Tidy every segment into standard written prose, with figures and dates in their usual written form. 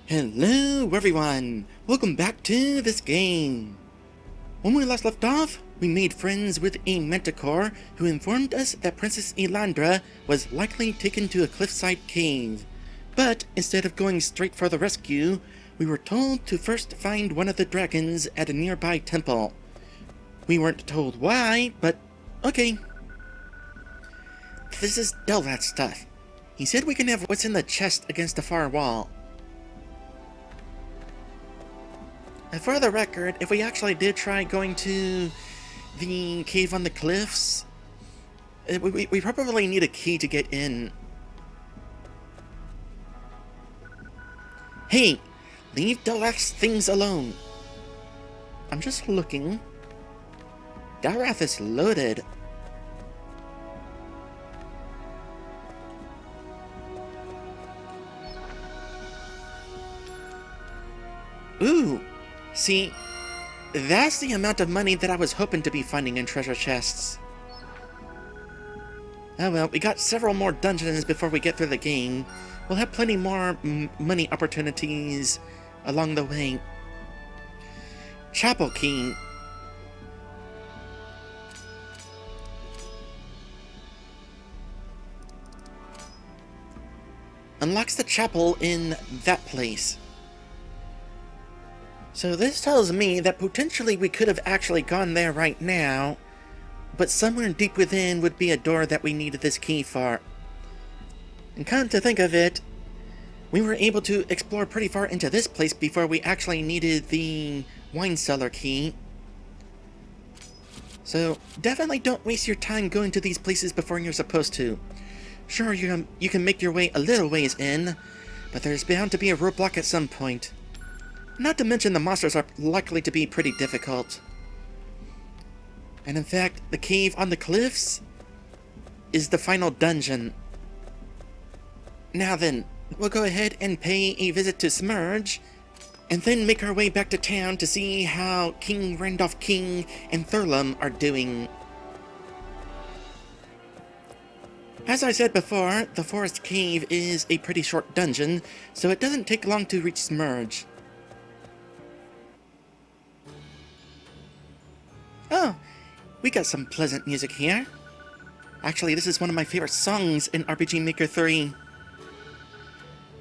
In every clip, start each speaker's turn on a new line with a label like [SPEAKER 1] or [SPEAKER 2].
[SPEAKER 1] Hello everyone! Welcome back to this game! When we last left off, we made friends with a manticore who informed us that Princess Elandra was likely taken to a cliffside cave. But instead of going straight for the rescue, we were told to first find one of the dragons at a nearby temple. We weren't told why, but okay. This is Delrat's stuff. He said we can have what's in the chest against the far wall. And for the record, if we actually did try going to the cave on the cliffs, we probably need a key to get in. Hey, leave Delrath's things alone. I'm just looking. Delrath is loaded. Ooh. See, that's the amount of money that I was hoping to be finding in treasure chests. Oh well, we got several more dungeons before we get through the game. We'll have plenty more money opportunities along the way. Chapel key. Unlocks the chapel in that place. So this tells me that potentially we could have actually gone there right now, but somewhere deep within would be a door that we needed this key for. And come to think of it, we were able to explore pretty far into this place before we actually needed the wine cellar key. So definitely don't waste your time going to these places before you're supposed to. Sure, you can make your way a little ways in, but there's bound to be a roadblock at some point. Not to mention the monsters are likely to be pretty difficult. And in fact, the cave on the cliffs is the final dungeon. Now then, we'll go ahead and pay a visit to Smurge, and then make our way back to town to see how King Randolph King and Thurlum are doing. As I said before, the forest cave is a pretty short dungeon, so it doesn't take long to reach Smurge. Oh, we got some pleasant music here. Actually, this is one of my favorite songs in RPG Maker 3.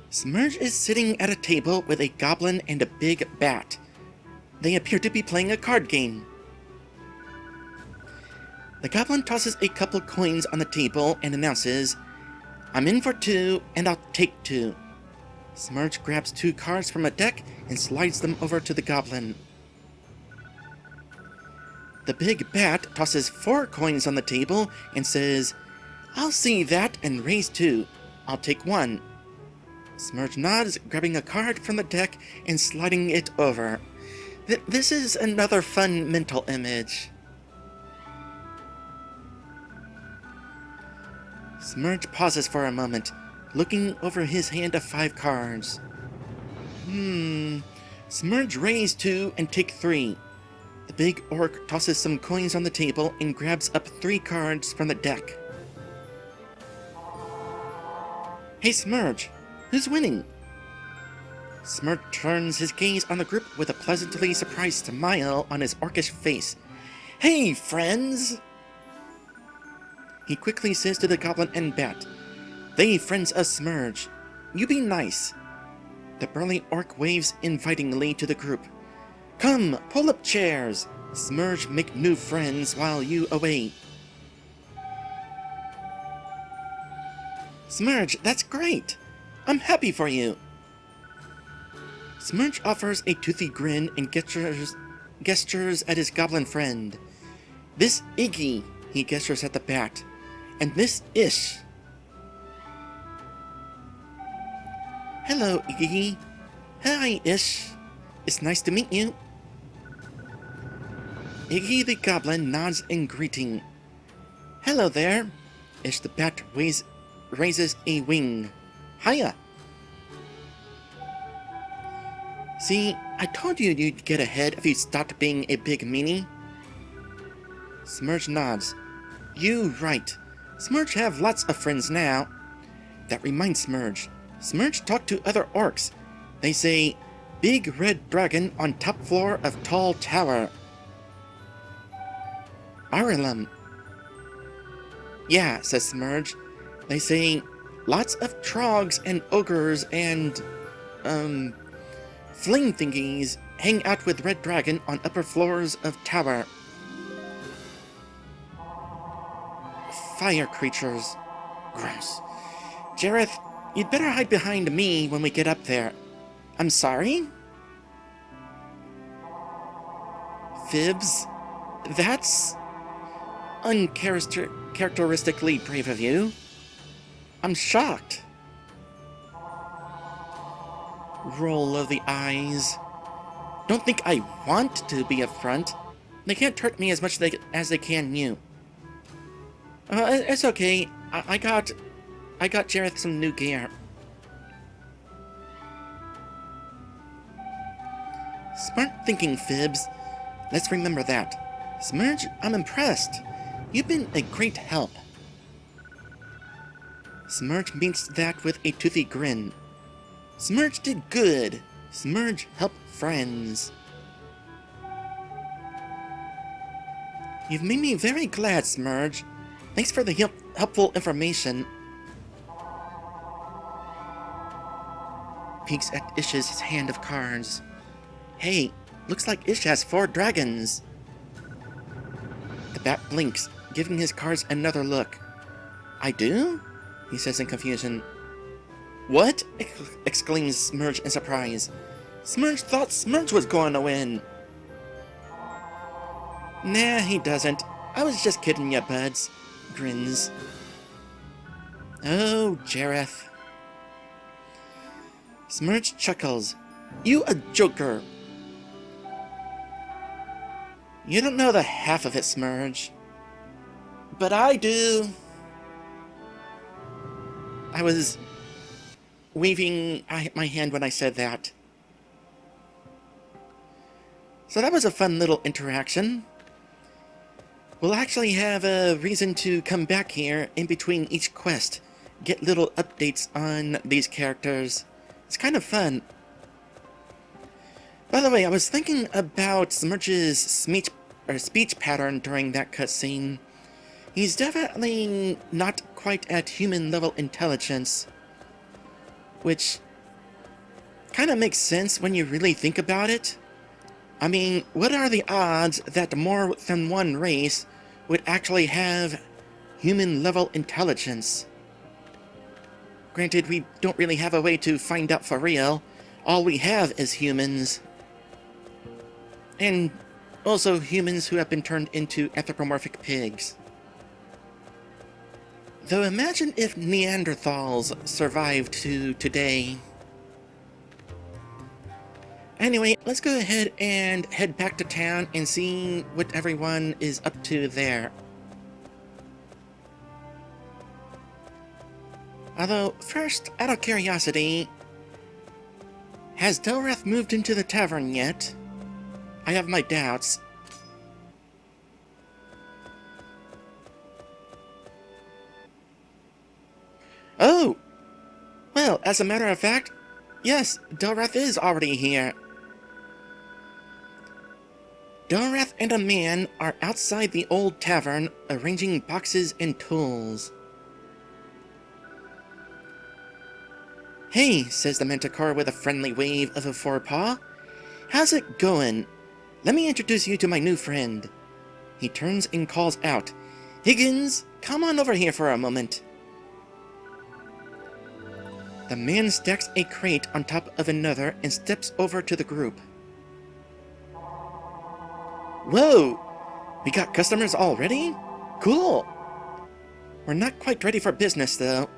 [SPEAKER 1] Smurge is sitting at a table with a goblin and a big bat. They appear to be playing a card game. The goblin tosses a couple coins on the table and announces, "I'm in for 2, and I'll take 2. Smurge grabs 2 cards from a deck and slides them over to the goblin. The big bat tosses 4 coins on the table and says, "I'll see that and raise 2. I'll take 1. Smurge nods, grabbing a card from the deck and sliding it over. This is another fun mental image. Smurge pauses for a moment, looking over his hand of 5 cards. Smurge raise 2 and take 3. The big orc tosses some coins on the table and grabs up 3 cards from the deck. Hey Smurge, who's winning? Smurge turns his gaze on the group with a pleasantly surprised smile on his orcish face. Hey friends! He quickly says to the goblin and bat, "They friends us Smurge. You be nice." The burly orc waves invitingly to the group. "Come, pull up chairs. Smurge make new friends while you away." Smurge, that's great. I'm happy for you. Smurge offers a toothy grin and gestures at his goblin friend. This Iggy, he gestures at the bat, and this Ish. Hello, Iggy. Hi, Ish. It's nice to meet you. Iggy the goblin nods in greeting. Hello there. Ish the bat raises a wing. Hiya. See, I told you you'd get ahead if you stopped being a big meanie. Smurge nods. You right. Smurge have lots of friends now. That reminds Smurge. Smurge talked to other orcs. They say, big red dragon on top floor of tall tower. Thurlum. Yeah, says Smurge. They say, lots of trogs and ogres and, flame thingies hang out with red dragon on upper floors of tower. Fire creatures. Gross. Jareth, you'd better hide behind me when we get up there. I'm sorry? Fibs? That's uncharacteristically brave of you. I'm shocked. Roll of the eyes. Don't think I want to be a front. They can't hurt me as much as they can you. It's okay. I got Jareth some new gear. Smart thinking, Fibs. Let's remember that. Smurge, I'm impressed. You've been a great help. Smurge meets that with a toothy grin. Smurge did good. Smurge helped friends. You've made me very glad, Smurge. Thanks for the helpful information. Peeks at Ish's hand of cards. Hey, looks like Ish has 4 dragons. The bat blinks, giving his cards another look. I do? He says in confusion. What? Exclaims Smurge in surprise. Smurge thought Smurge was going to win. Nah, he doesn't. I was just kidding ya, buds. Grins. Oh, Jareth. Smurge chuckles. You a joker. You don't know the half of it, Smurge. But I do. I was waving my hand when I said that. So that was a fun little interaction. We'll actually have a reason to come back here in between each quest. Get little updates on these characters. It's kind of fun. By the way, I was thinking about Smurge's speech pattern during that cutscene. He's definitely not quite at human level intelligence, which kind of makes sense when you really think about it. I mean, what are the odds that more than one race would actually have human level intelligence? Granted, we don't really have a way to find out for real. All we have is humans. And also humans who have been turned into anthropomorphic pigs. Though imagine if Neanderthals survived to today. Anyway, let's go ahead and head back to town and see what everyone is up to there. Although, first, out of curiosity, has Delrath moved into the tavern yet? I have my doubts. Oh! Well, as a matter of fact, yes, Delrath is already here. Delrath and a man are outside the old tavern, arranging boxes and tools. Hey, says the Manticore with a friendly wave of a forepaw. How's it going? Let me introduce you to my new friend. He turns and calls out, Higgins, come on over here for a moment. The man stacks a crate on top of another and steps over to the group. Whoa! We got customers already? Cool! We're not quite ready for business, though.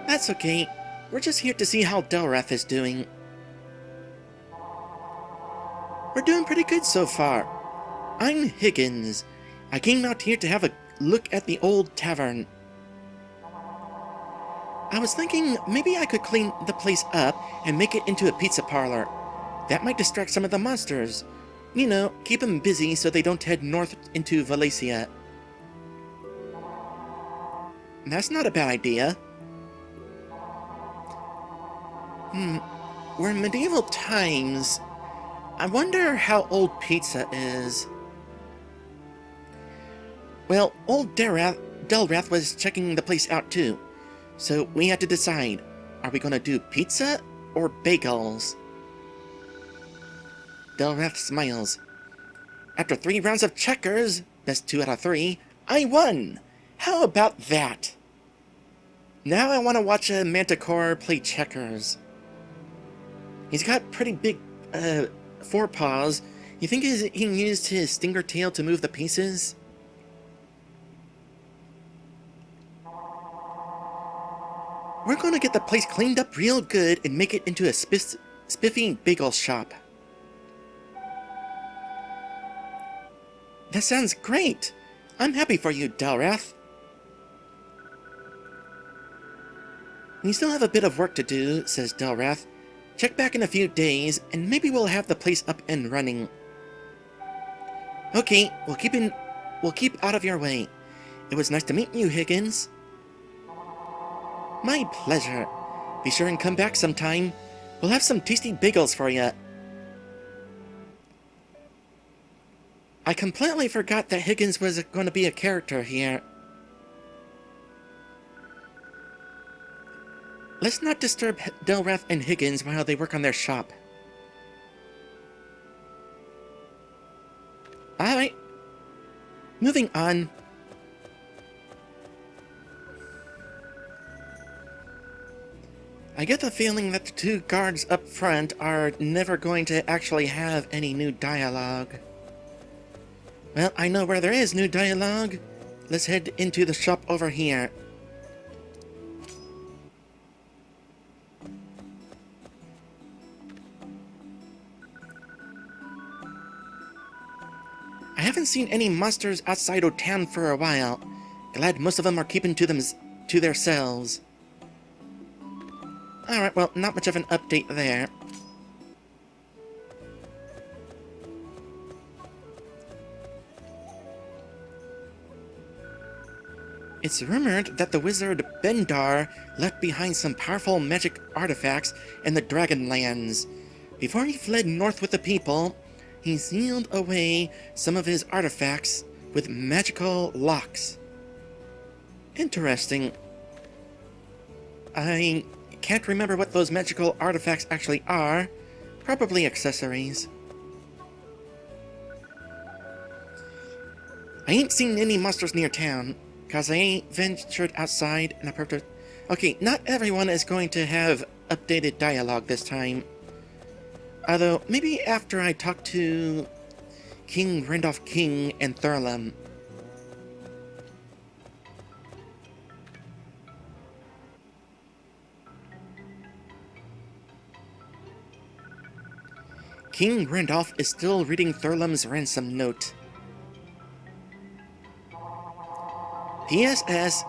[SPEAKER 1] That's okay. We're just here to see how Delrath is doing. We're doing pretty good so far. I'm Higgins. I came out here to have a look at the old tavern. I was thinking maybe I could clean the place up and make it into a pizza parlor. That might distract some of the monsters. You know, keep them busy so they don't head north into Valencia. That's not a bad idea. We're in medieval times. I wonder how old pizza is. Well, old Delrath was checking the place out too. So we had to decide, are we gonna do pizza or bagels? Delrath smiles. After 3 rounds of checkers, best 2 out of 3, I won! How about that? Now I want to watch a manticore play checkers. He's got pretty big, forepaws. You think he used his stinger tail to move the pieces? We're gonna get the place cleaned up real good and make it into a spiffy bagel shop. That sounds great! I'm happy for you, Delrath. We still have a bit of work to do, says Delrath. Check back in a few days, and maybe we'll have the place up and running. Okay, we'll keep out of your way. It was nice to meet you, Higgins. My pleasure. Be sure and come back sometime. We'll have some tasty bagels for you. I completely forgot that Higgins was going to be a character here. Let's not disturb Delrath and Higgins while they work on their shop. Alright. Moving on. I get the feeling that the 2 guards up front are never going to actually have any new dialogue. Well, I know where there is new dialogue. Let's head into the shop over here. I haven't seen any monsters outside of town for a while. Glad most of them are keeping to themselves. Alright, well, not much of an update there. It's rumored that the wizard Bendar left behind some powerful magic artifacts in the Dragonlands. Before he fled north with the people, he sealed away some of his artifacts with magical locks. Interesting. I can't remember what those magical artifacts actually are. Probably accessories. I ain't seen any monsters near town, cause I ain't ventured outside in a purpose. Okay, not everyone is going to have updated dialogue this time. Although, maybe after I talk to King Randolph King and Thurlum. King Randolph is still reading Thurlum's ransom note. PSS,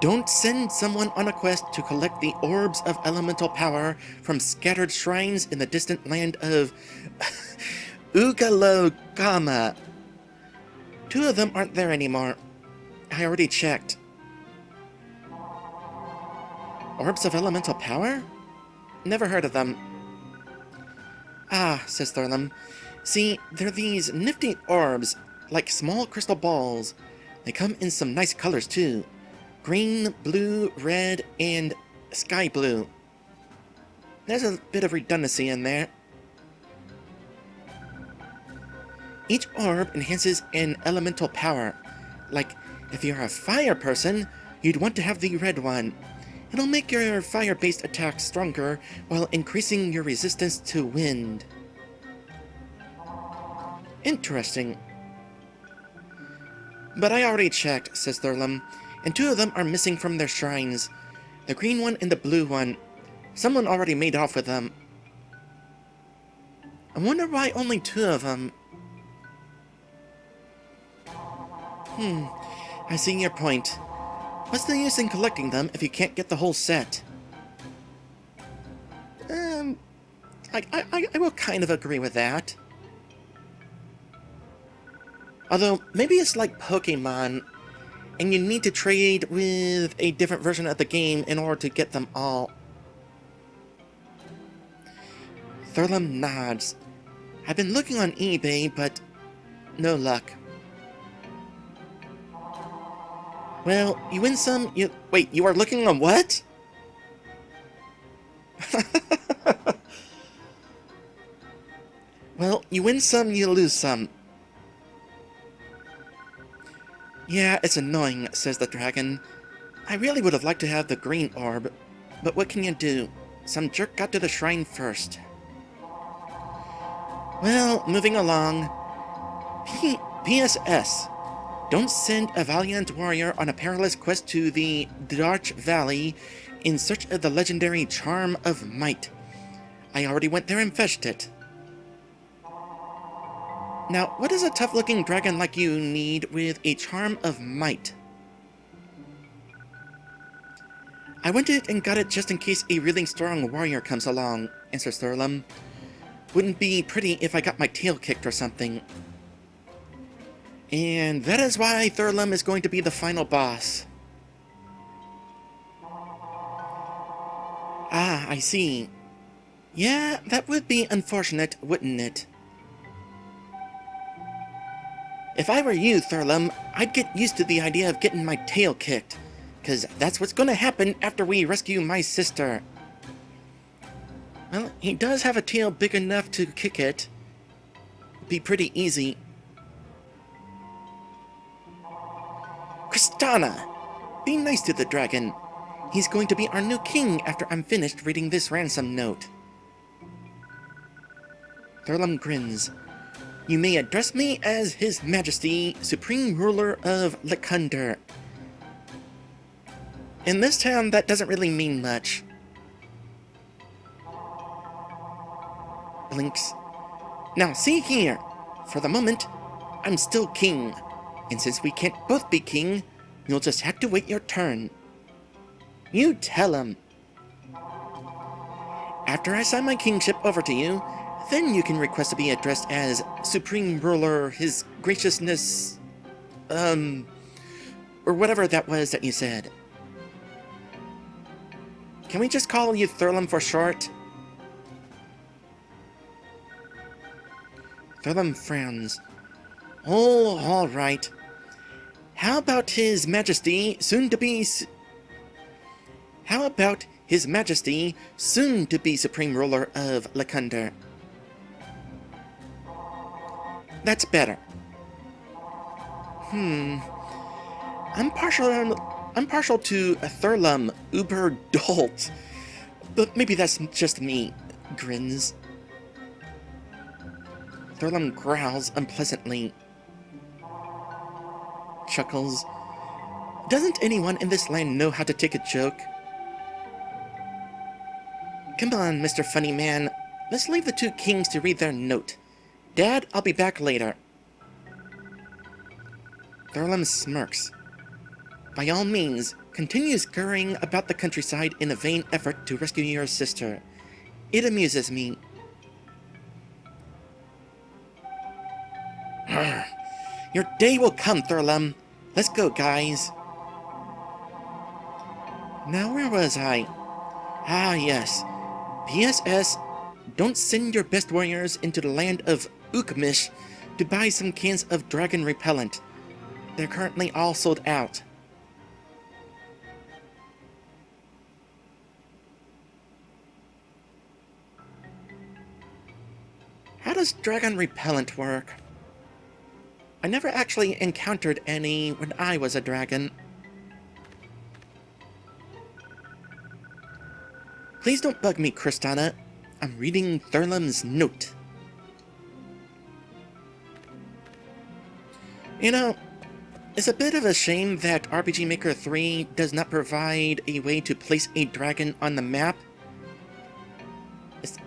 [SPEAKER 1] don't send someone on a quest to collect the orbs of elemental power from scattered shrines in the distant land of Ugalogama. 2 of them aren't there anymore. I already checked. Orbs of elemental power? Never heard of them. Ah, says Thurlum. See, they're these nifty orbs, like small crystal balls. They come in some nice colors too. Green, blue, red, and sky blue. There's a bit of redundancy in there. Each orb enhances an elemental power. Like, if you're a fire person, you'd want to have the red one. It'll make your fire-based attacks stronger while increasing your resistance to wind. Interesting. But I already checked, says Thurlum, and 2 of them are missing from their shrines. The green one and the blue one. Someone already made off with them. I wonder why only 2 of them. I see your point. What's the use in collecting them if you can't get the whole set? I will kind of agree with that. Although, maybe it's like Pokemon, and you need to trade with a different version of the game in order to get them all. Thurlum nods. I've been looking on eBay, but no luck. Well, you win some, you... Wait, you are looking on what? Well, you win some, you lose some. Yeah, it's annoying, says the dragon. I really would have liked to have the green orb, but what can you do? Some jerk got to the shrine first. Well, moving along. PSS. Don't send a valiant warrior on a perilous quest to the Darch Valley in search of the legendary Charm of Might. I already went there and fetched it. Now, what does a tough-looking dragon like you need with a Charm of Might? I went it and got it just in case a really strong warrior comes along, answers Thurlum. Wouldn't be pretty if I got my tail kicked or something. And that is why Thurlum is going to be the final boss. Ah, I see. Yeah, that would be unfortunate, wouldn't it? If I were you, Thurlum, I'd get used to the idea of getting my tail kicked, 'cause that's what's gonna happen after we rescue my sister. Well, he does have a tail big enough to kick it. Be pretty easy. Kristana! Be nice to the dragon. He's going to be our new king after I'm finished reading this ransom note. Thurlum grins. You may address me as His Majesty, Supreme Ruler of Lekunder. In this town, that doesn't really mean much. Blinks. Now see here. For the moment, I'm still king. And since we can't both be king, you'll just have to wait your turn. You tell him. After I sign my kingship over to you, then you can request to be addressed as Supreme Ruler, His Graciousness, or whatever that was that you said. Can we just call you Thurlum for short? Thurlum frowns. Oh, all right. How about His Majesty, soon-to-be Supreme Ruler of Lekunder? That's better. I'm partial to a Thurlum Uber Dolt, but maybe that's just me. Grins. Thurlum growls unpleasantly. Chuckles. Doesn't anyone in this land know how to take a joke? Come on, Mr. Funny Man. Let's leave the two kings to read their note. Dad, I'll be back later. Thurlum smirks. By all means, continue scurrying about the countryside in a vain effort to rescue your sister. It amuses me. Your day will come, Thurlum. Let's go, guys. Now, where was I? Ah, yes. PSS, don't send your best warriors into the land of Ukmish to buy some cans of dragon repellent. They're currently all sold out. How does dragon repellent work? I never actually encountered any when I was a dragon. Please don't bug me, Kristana. I'm reading Thurlum's note. You know, it's a bit of a shame that RPG Maker 3 does not provide a way to place a dragon on the map.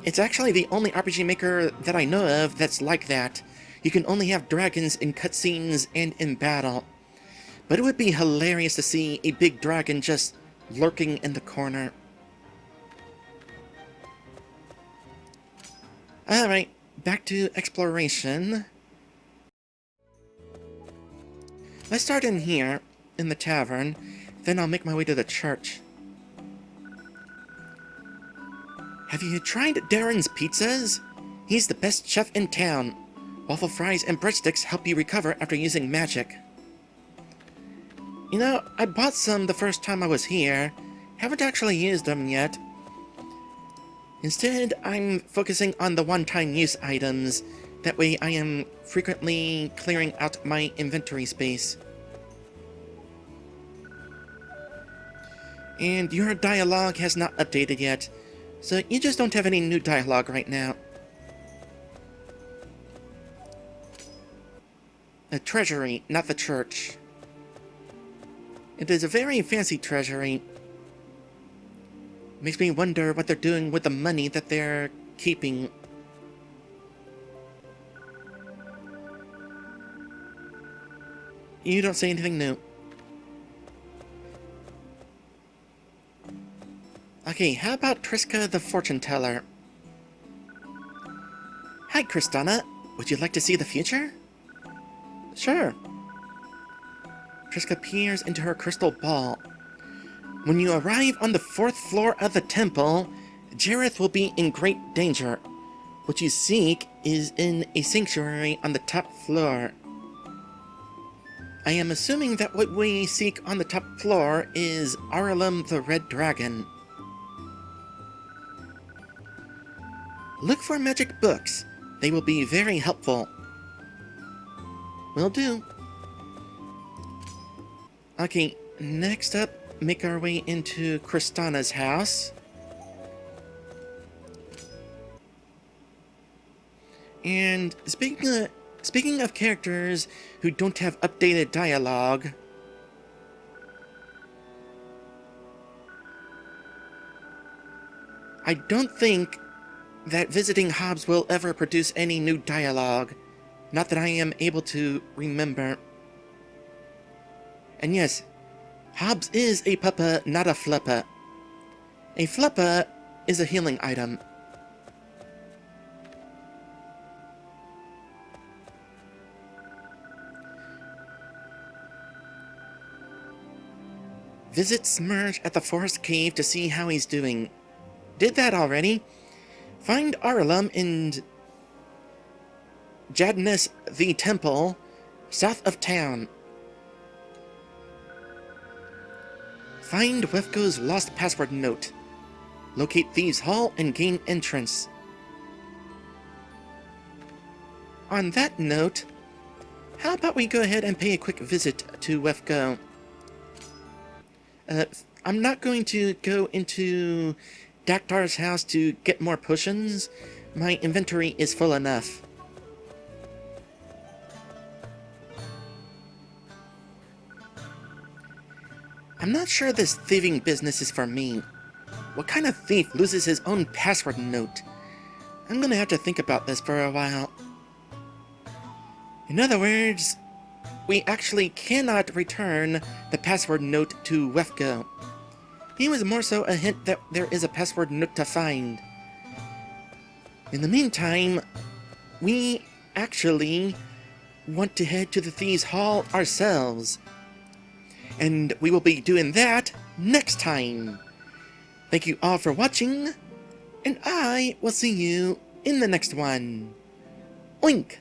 [SPEAKER 1] It's actually the only RPG Maker that I know of that's like that. You can only have dragons in cutscenes and in battle. But it would be hilarious to see a big dragon just lurking in the corner. Alright, back to exploration. Let's start in here, in the tavern, then I'll make my way to the church. Have you tried Darren's pizzas? He's the best chef in town. Waffle fries and breadsticks help you recover after using magic. You know, I bought some the first time I was here. Haven't actually used them yet. Instead, I'm focusing on the one-time use items. That way I am frequently clearing out my inventory space. And your dialogue has not updated yet, so you just don't have any new dialogue right now. A treasury, not the church. It is a very fancy treasury. Makes me wonder what they're doing with the money that they're keeping. You don't say anything new. Okay, how about Triska the fortune teller? Hi, Kristana. Would you like to see the future? Sure. Triska peers into her crystal ball. When you arrive on the 4th floor of the temple, Jareth will be in great danger. What you seek is in a sanctuary on the top floor. I am assuming that what we seek on the top floor is Thurlum the Red Dragon. Look for magic books. They will be very helpful. Will do. Okay, next up, make our way into Kristana's house. And speaking of characters who don't have updated dialogue, I don't think that visiting Hobbs will ever produce any new dialogue. Not that I am able to remember. And yes, Hobbs is a puppa, not a fluppa. A fluppa is a healing item. Visit Smurge at the forest cave to see how he's doing. Did that already. Find Thurlum in Jadness the Temple, south of town. Find Wefko's lost password note. Locate Thieves' Hall and gain entrance. On that note, how about we go ahead and pay a quick visit to Wefko? I'm not going to go into Daktar's house to get more potions. My inventory is full enough. I'm not sure this thieving business is for me. What kind of thief loses his own password note? I'm gonna have to think about this for a while. In other words, we actually cannot return the password note to Wefko. He was more so a hint that there is a password note to find. In the meantime, we actually want to head to the Thieves' Hall ourselves. And we will be doing that next time. Thank you all for watching, and I will see you in the next one. Oink!